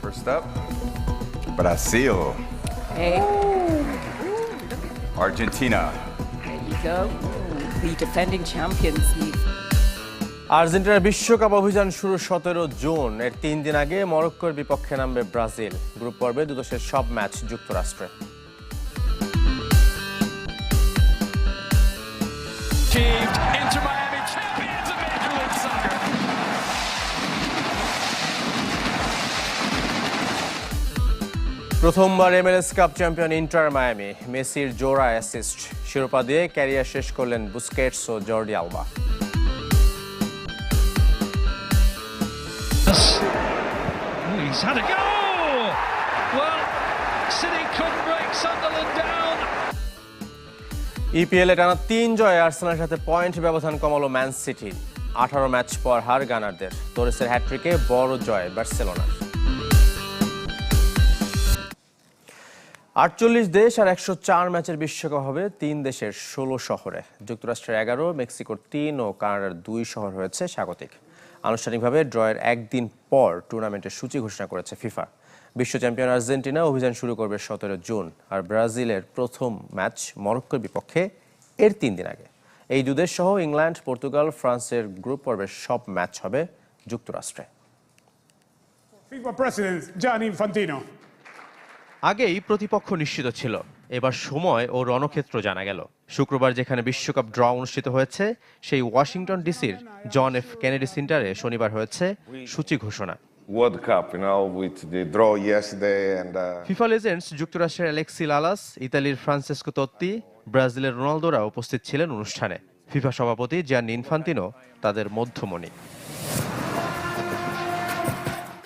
First up, Brazil. Hey, Argentina. there you go. The defending champions. আর্জেন্টিনার বিশ্বকাপ অভিযান শুরু 17 জুন। এর 3 দিন আগে মরক্কোর বিপক্ষে নামবে ব্রাজিল। গ্রুপ পর্বে দুদেশের সব ম্যাচ যুক্তরাষ্ট্রে। Inter Miami champions of Major League Soccer. প্রথমবার MLS cup champion Inter Miami. মেসির জোড়া অ্যাসিস্ট, শিরোপা দিয়ে ক্যারিয়ার শেষ করলেন বুস্কেটস ও Jordi Alba. He's had a go. Well, City couldn't break Sunderland down. ইপিএলে টানা 3 জয়ে আর্সেনালের সাথে পয়েন্ট ব্যবধান কমালো ম্যান সিটি। 18 ম্যাচ পর হার গানারদের। তোরেসের হ্যাট্রিকে বড় জয় বার্সেলোনার। 48 দেশ আর 104 ম্যাচের বিশ্বকাপ হবে 3 দেশের 16 শহরে। যুক্তরাষ্ট্রের 11, মেক্সিকোর 3 ও কানাডার 2 শহর হয়েছে স্বাগতিক। আনুষ্ঠানিকভাবে ড্রয়ের একদিন পর টুর্নামেন্টের সূচি ঘোষণা করেছে ফিফা। বিশ্ব চ্যাম্পিয়ন আর্জেন্টিনা অভিযান শুরু করবে 17 জুন, আর ব্রাজিলের প্রথম ম্যাচ মরক্কোর বিপক্ষে এর 3 দিন আগে। এই দুদেশ সহ ইংল্যান্ড, পর্তুগাল, ফ্রান্সের গ্রুপ পর্বের সব ম্যাচ হবে যুক্তরাষ্ট্রে। FIFA President Gianni Infantino. আগেই প্রতিপক্ষ নিশ্চিত ছিল, এবার সময় ও রণক্ষেত্র জানা গেল। শুক্রবার যেখানে বিশ্বকাপ ড্র অনুষ্ঠিত হয়েছে, সেই ওয়াশিংটন ডিসির জন এফ কেনেডি সেন্টারে শনিবার হয়েছে সূচি ঘোষণা। World Cup, with the draw yesterday and FIFA legends যুক্তরাষ্ট্রের অ্যালেক্সি লালাস, ইতালির ফ্রান্সেসকো তোত্তি, ব্রাজিলের রোনালদোরা উপস্থিত ছিলেন অনুষ্ঠানে। ফিফা সভাপতি জিয়ান্নি ইনফান্তিনো তাদের মধ্যমণি।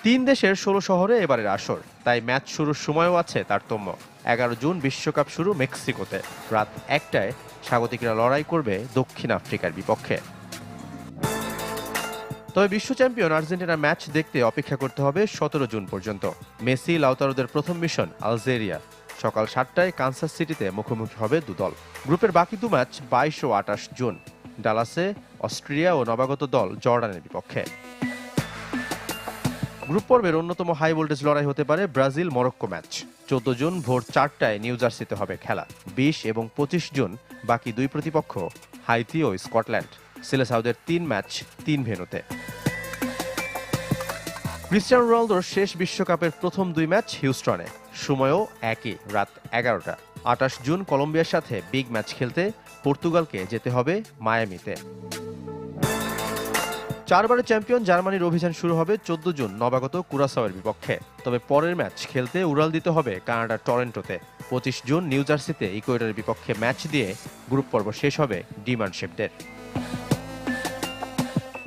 3 দেশের 16 শহরে এবারের আসর, তাই ম্যাচ শুরুর সময়ও আছে তারতম্য। 11 জুন বিশ্বকাপ শুরু মেক্সিকোতে। রাত 1টায় স্বাগতিকরা লড়াই করবে দক্ষিণ আফ্রিকার বিপক্ষে। তবে বিশ্ব চ্যাম্পিয়ন আর্জেন্টিনার ম্যাচ দেখতে অপেক্ষা করতে হবে 17 জুন পর্যন্ত। মেসি, লাউতারোদের প্রথম মিশন আলজেরিয়া। সকাল 7টায় কানসাস সিটিতে মুখোমুখি হবে দুদল। গ্রুপের বাকি 2 ম্যাচ 22 ও 28 জুন ডালাসে অস্ট্রিয়া ও নবাগত দল জর্ডানের বিপক্ষে। গ্রুপ পর্বের অন্যতম হাই ভোল্টেজ লড়াই হতে পারে ব্রাজিল মরক্কো ম্যাচ। 14 জুন ভোর 4টায় নিউ জার্সিতে হবে খেলা। 20 এবং 25 জুন বাকি 2 প্রতিপক্ষ হাইতি ও স্কটল্যান্ড। সিলেসাউদের 3 ম্যাচ 3 ভেন্যুতে। ক্রিস্টিয়ানো রোনালদোর শেষ বিশ্বকাপের প্রথম 2 ম্যাচ হিউস্টনে, সময়ও একই, রাত 11টা। 28 জুন কলম্বিয়ার সাথে বিগ ম্যাচ খেলতে পর্তুগালকে যেতে হবে মায়ামিতে। 4বারের চ্যাম্পিয়ন জার্মানির অভিযান শুরু হবে 14 জুন নবাগত কুরাসাওয়ের বিপক্ষে। তবে পরের ম্যাচ খেলতে উড়াল দিতে হবে কানাডার টরেন্টোতে। 25 জুন নিউ জার্সিতে ইকুয়েডরের বিপক্ষে ম্যাচ দিয়ে গ্রুপ পর্ব শেষ হবে ডিমান্ড শেফদের।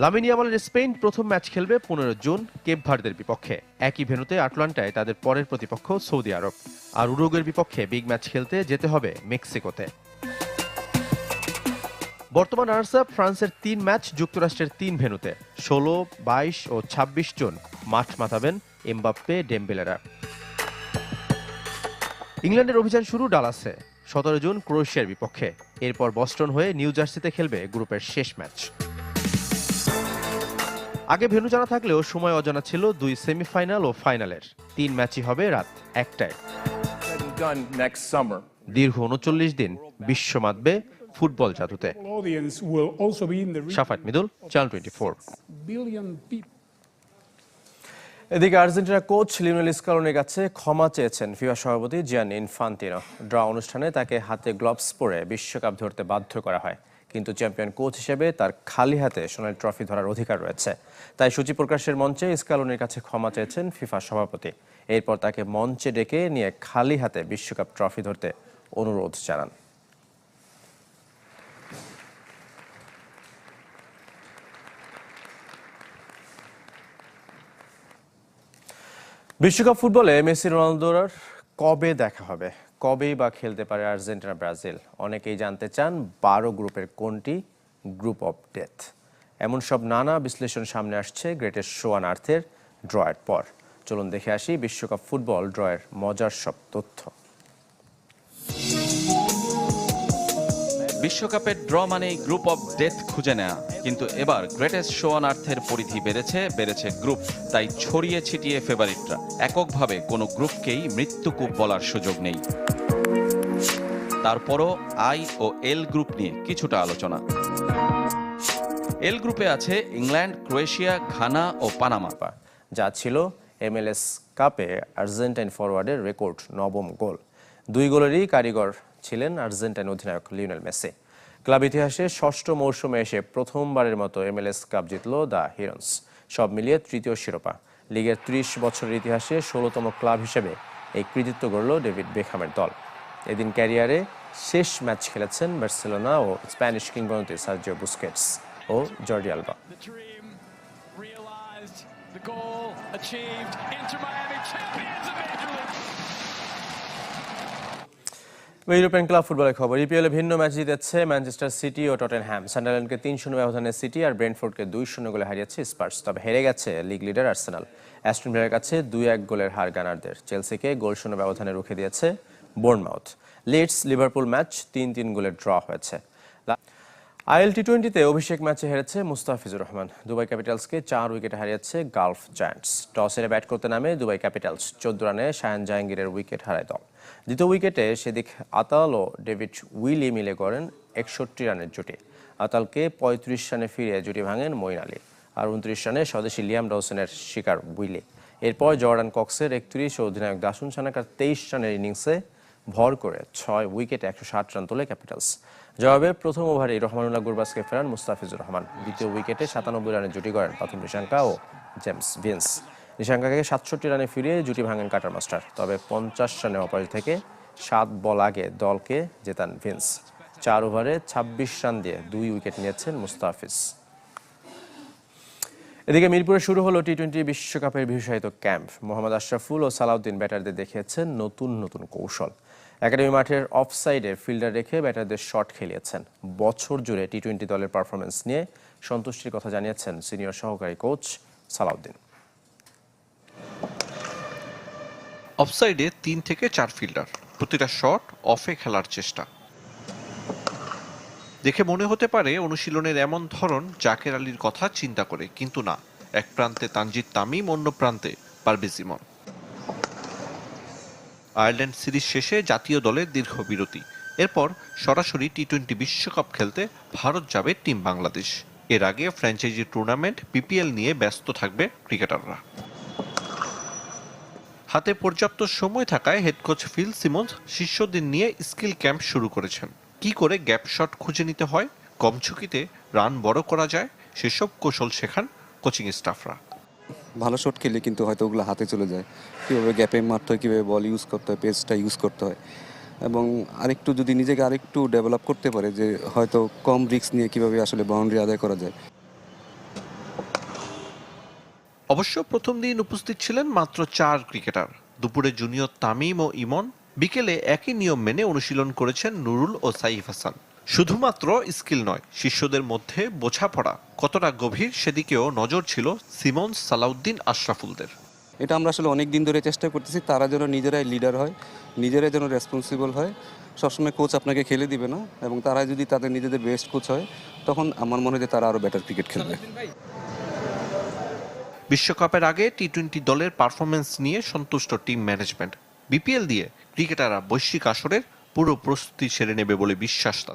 লামিন ইয়ামালের স্পেন প্রথম ম্যাচ খেলবে 15 জুন কেপ ভার্দের বিপক্ষে। একই ভেন্যুতে আটলান্টায় তাদের পরের প্রতিপক্ষ সৌদি আরব। আর উরুগুয়ের বিপক্ষে বিগ ম্যাচ খেলতে যেতে হবে মেক্সিকোতে। বর্তমান রানার্স আপ ফ্রান্সের 3 ম্যাচ যুক্তরাষ্ট্রের 3 ভেন্যুতে। 16, 22 ও 26 জুন মাঠ মাতাবেন এমবাপ্পে, ডেম্বেলেরা। ইংল্যান্ডের অভিযান শুরু ডালাসে। 17 জুন ক্রোয়েশিয়ার বিপক্ষে। এরপর বস্টন হয়ে নিউ জার্সিতে খেলবে গ্রুপের শেষ ম্যাচ। আগে ভেন্যু জানা থাকলেও সময় অজানা ছিল 2 সেমিফাইনাল ও ফাইনালের। 3 ম্যাচই হবে রাত 1টায়। দীর্ঘ 39 দিন বিশ্ব মাতবে ফুটবল জাদুতে। Audience will also be in the Shafat Midul, channel 24। billion people. এদিকে আর্জেন্টিনা কোচ লিওনেল স্কালোনির কাছে ক্ষমা চেয়েছেন ফিফা সভাপতি জিয়ান্নি ইনফান্তিনো। ড্র অনুষ্ঠানে তাকে হাতে গ্লোভস পরে বিশ্বকাপ ধরতে বাধ্য করা হয়, কিন্তু চ্যাম্পিয়ন কোচ হিসেবে তার খালি হাতে সোনালি ট্রফি ধরার অধিকার রয়েছে। তাই সূচি প্রকাশের মঞ্চে স্কালোনির কাছে ক্ষমা চেয়েছেন ফিফা সভাপতি। এরপর তাকে মঞ্চে ডেকে নিয়ে খালি হাতে বিশ্বকাপ ট্রফি ধরতে অনুরোধ জানান। বিশ্বকাপ ফুটবলে মেসি, রোনালদোর কবে দেখা হবে, কবেই বা খেলতে পারে আর্জেন্টিনা ব্রাজিল? অনেকেই জানতে চান 12 গ্রুপের কোনটি গ্রুপ অফ ডেথ। এমন সব নানা বিশ্লেষণ সামনে আসছে গ্রেটেস্ট শো অন আর্থের ড্রয়ের পর। চলুন দেখে আসি বিশ্বকাপ ফুটবল ড্রয়ের মজার সব তথ্য। বিশ্বকাপের ড্র মানেই গ্রুপ অফ ডেথ খুঁজে নেওয়া, কিন্তু এবার গ্রেটেস্ট শো অন আর্থের পরিধি বেড়েছে গ্রুপ। তাই ছড়িয়ে ছিটিয়ে ফেভারিটরা, এককভাবে কোনো গ্রুপকেই মৃত্যুকূপ বলার সুযোগ নেই। তারপরও আই ও এল গ্রুপ নিয়ে কিছুটা আলোচনা। এল গ্রুপে আছে ইংল্যান্ড, ক্রোয়েশিয়া, ঘানা ও পানামা। যা ছিল MLS কাপে আর্জেন্টাইন ফরওয়ার্ডের রেকর্ড 9ম গোল। 2 গোলেরই কারিগর ছিলেন আর্জেন্টাইন অধিনায়ক লিওনেল মেসি। ক্লাব ইতিহাসে 6ষ্ঠ মৌসুমে এসে প্রথমবারের মতো MLS কাপ জিতল দ্য হিরন্স। সব মিলিয়ে 3য় শিরোপা। লিগের 30 বছরের ইতিহাসে 16তম ক্লাব হিসেবে এই কৃতিত্ব গড়ল ডেভিড বেকহামের দল। এদিন ক্যারিয়ারে শেষ ম্যাচ খেলেছেন বার্সেলোনা ও স্প্যানিশ কিংবদন্তি সার্জিও বুস্কেটস ও জর্ডি আলবা। ইউরোপিয়ান ক্লাব ফুটবলের খবর। ইপিএলে ভিন্ন ম্যাচ জিতেছে ম্যানচেস্টার সিটি ও টটেনহ্যাম। সান্ডারল্যান্ডকে 3-0 ব্যবধানে সিটি আর ব্রেন্টফোর্ডকে 2-0 গোলে হারিয়েছে স্পার্স। তবে হেরে গেছে লিগ লিডার আর্সেনাল। অ্যাস্টন ভিলার কাছে 2-1 গোলের হার গানারদের। চেলসিকে গোল-শূন্য ব্যবধানে রুখে দিয়েছে বোর্নমাউথ। লিডস লিভারপুল ম্যাচ 3-3 গোলে ড্র হয়েছে। আইএল টি20তে অভিষেক ম্যাচে হেরেছে মুস্তাফিজুর রহমান। দুবাই ক্যাপিটালসকে 4 উইকেটে হারিয়েছে গালফ জায়ান্টস। টস হেরে ব্যাট করতে নামে দুবাই ক্যাপিটালস। 14 রানে শায়ান জাহাঙ্গীরের উইকেট হারায় দল। দ্বিতীয় উইকেটে সেদিক আতাল ও ডেভিড উইলি মিলে করেন 61 রানের জুটি। আতালকে 35 রানে ফিরিয়ে জুটি ভাঙেন মঈন আলী। আর 29 রানে স্বদেশি লিয়াম ডওসনের শিকার উইলি। এরপর জর্ডান কক্সের 31 ও অধিনায়ক দাসুন সানাকার 23 রানের ইনিংসে ভর করে 6 উইকেটে 160 রান তোলে ক্যাপিটালস। জবাবে প্রথম ওভারেই রহমানুল্লাহ গুরবাজকে ফেরান মুস্তাফিজুর রহমান। দ্বিতীয় উইকেটে 97 রানে জুটি করেন প্রথম নিশাঙ্কা ও জেমস ভিন্স। নিশাঙ্কাকে 67 রানে ফিরিয়ে জুটি ভাঙেন কাটার মাস্টার। তবে 50 রানে অপরাজিত থেকে 7 বল আগে দলকে জেতান ভিন্স। 4 ওভারে 26 রান দিয়ে 2 উইকেট নিয়েছেন মুস্তাফিজ। এদিকে মিরপুরে শুরু হলো টি20 বিশ্বকাপের বিশেষায়িত ক্যাম্প। মোহাম্মদ আশরাফুল ও সালাউদ্দিন ব্যাটারদের দেখিয়েছেন নতুন কৌশল। একাডেমি মাঠের অফ সাইডে ফিল্ডার রেখে ব্যাটারদের শট খেলিয়েছেন। বছর জুড়ে টি20 দলের পারফরমেন্স নিয়ে সন্তুষ্টির কথা জানিয়েছেন সিনিয়র সহকারী কোচ সালাউদ্দিন। অফসাইডে 3 থেকে 4 ফিল্ডার, প্রতিটা শট অফে খেলার চেষ্টা। দেখে মনে হতে পারে অনুশীলনের এমন ধরন জাকের আলীর কথা চিন্তা করে, কিন্তু না। এক প্রান্তে তানজিদ তামিম, অন্য প্রান্তে পারভেজ ইমন। আয়ারল্যান্ড সিরিজ শেষে জাতীয় দলের দীর্ঘ বিরতি। এরপর সরাসরি টি20 বিশ্বকাপ খেলতে ভারত যাবে টিম বাংলাদেশ। এর আগে ফ্র্যাঞ্চাইজি টুর্নামেন্ট বিপিএল নিয়ে ব্যস্ত থাকবে ক্রিকেটাররা। হাতে পর্যাপ্ত সময় থাকায় হেড কোচ ফিল সিমন্স শিষ্যদের নিয়ে স্কিল ক্যাম্প শুরু করেছেন। কি করে গ্যাপ শট খুঁজে নিতে হয়, কম ঝুঁকিতে রান বড় করা যায়, সেসব কৌশল শেখান কোচিং স্টাফরা। ভালো শট খেলে কিন্তু হয়তো ওগুলো হাতে চলে যায়। কীভাবে গ্যাপে মারতে হয়, কীভাবে বল ইউজ করতে হয়, পেসটা ইউজ করতে হয়, এবং আরেকটু যদি নিজেকে আরেকটু ডেভেলপ করতে পারে যে হয়তো কম রিস্ক নিয়ে কীভাবে আসলে বাউন্ডারি আদায় করা যায়। অবশ্য প্রথম দিন উপস্থিত ছিলেন মাত্র 4 ক্রিকেটার। দুপুরে জুনিয়র তামিম ও ইমন, বিকেলে একই নিয়ম মেনে অনুশীলন করেছেন নুরুল ও সাইফ হাসান। শুধুমাত্র স্কিল নয়, শিষ্যদের মধ্যে বোঝাপড়া কতটা গভীর সেদিকেও নজর ছিল সিমন্স, সালাউদ্দিন, আশরাফুলদের। এটা আমরা আসলে অনেক দিন ধরে চেষ্টা করতেছি, তারা যেন নিজেরাই লিডার হয়, নিজেরাই যেন রেসপন্সিবল হয়। সবসময় কোচ আপনাকে খেলে দিবে না, এবং তারা যদি তাদের নিজেদের বেস্ট কোচ হয়, তখন আমার মনে হয় যে তারা আরও বেটার ক্রিকেট খেলবে। বিশ্বকাপের আগে টি20 দলের পারফরমেন্স নিয়ে সন্তুষ্ট টিম ম্যানেজমেন্ট। বিপিএল দিয়ে ক্রিকেটাররা বৈশ্বিক আসরের পুরো প্রস্তুতি সেরে নেবে বলে বিশ্বাস।